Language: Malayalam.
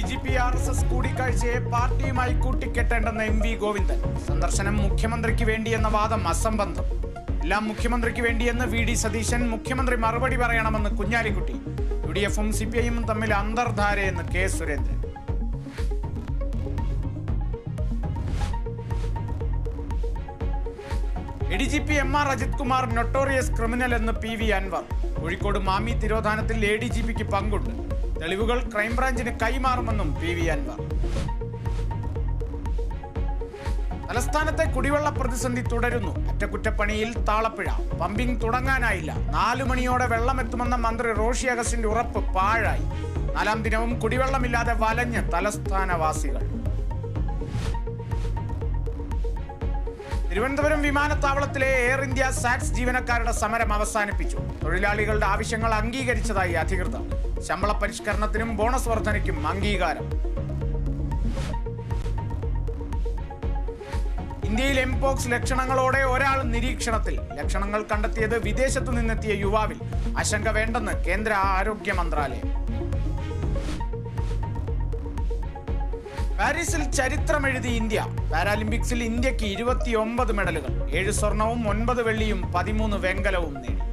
DGP RSS കൂടിക്കാഴ്ചയെ പാർട്ടിയുമായി കൂട്ടിക്കെട്ടേണ്ടെന്ന് MV ഗോവിന്ദൻ. സന്ദർശനം മുഖ്യമന്ത്രിക്ക് വേണ്ടിയെന്ന വാദം അസംബന്ധം. എല്ലാം മുഖ്യമന്ത്രിക്ക് വേണ്ടിയെന്ന് VD സതീശൻ. മുഖ്യമന്ത്രി മറുപടി പറയണമെന്ന് കുഞ്ഞാലിക്കുട്ടി. UDF-ഉം CPI-ഉം തമ്മിൽ അന്തർധാരയെന്ന് K Surendran. ADGP MR Ajith Kumar notorious criminal എന്ന് PV അൻവർ. കോഴിക്കോട് മാമി തിരോധാനത്തിൽ ADGPക്ക് പങ്കുണ്ട്. തെളിവുകൾ ക്രൈംബ്രാഞ്ചിന് കൈമാറുമെന്നും PV അൻവർ. തലസ്ഥാനത്തെ കുടിവെള്ള പ്രതിസന്ധി തുടരുന്നു. അറ്റകുറ്റപ്പണിയിൽ താളപ്പിഴ. പമ്പിംഗ് തുടങ്ങാനായില്ല. 4 മണിയോടെ വെള്ളമെത്തുമെന്ന മന്ത്രി റോഷി അഗസ്റ്റിന്റെ ഉറപ്പ് പാഴായി. 4ാം ദിനവും കുടിവെള്ളമില്ലാതെ വലഞ്ഞ് തലസ്ഥാനവാസികൾ. തിരുവനന്തപുരം വിമാനത്താവളത്തിലെ എയർ ഇന്ത്യ സാറ്റ്സ് ജീവനക്കാരുടെ സമരം അവസാനിപ്പിച്ചു. തൊഴിലാളികളുടെ ആവശ്യങ്ങൾ അംഗീകരിച്ചതായി അധികൃതർ. ശമ്പള പരിഷ്കരണത്തിനും ബോണസ് വർധനയ്ക്കും അംഗീകാരം. ഇന്ത്യയിൽ എംപോക്സ് ലക്ഷണങ്ങളോടെ ഒരാൾ നിരീക്ഷണത്തിൽ. ലക്ഷണങ്ങൾ കണ്ടെത്തിയത് വിദേശത്തു നിന്നെത്തിയ യുവാവിൽ. ആശങ്ക വേണ്ടെന്ന് കേന്ദ്ര ആരോഗ്യ മന്ത്രാലയം. പാരീസിൽ ചരിത്രമെഴുതി ഇന്ത്യ. പാരാലിമ്പിക്സിൽ ഇന്ത്യക്ക് 29 മെഡലുകൾ. 7 സ്വർണവും 9 വെള്ളിയും 13 വെങ്കലവും നേടി.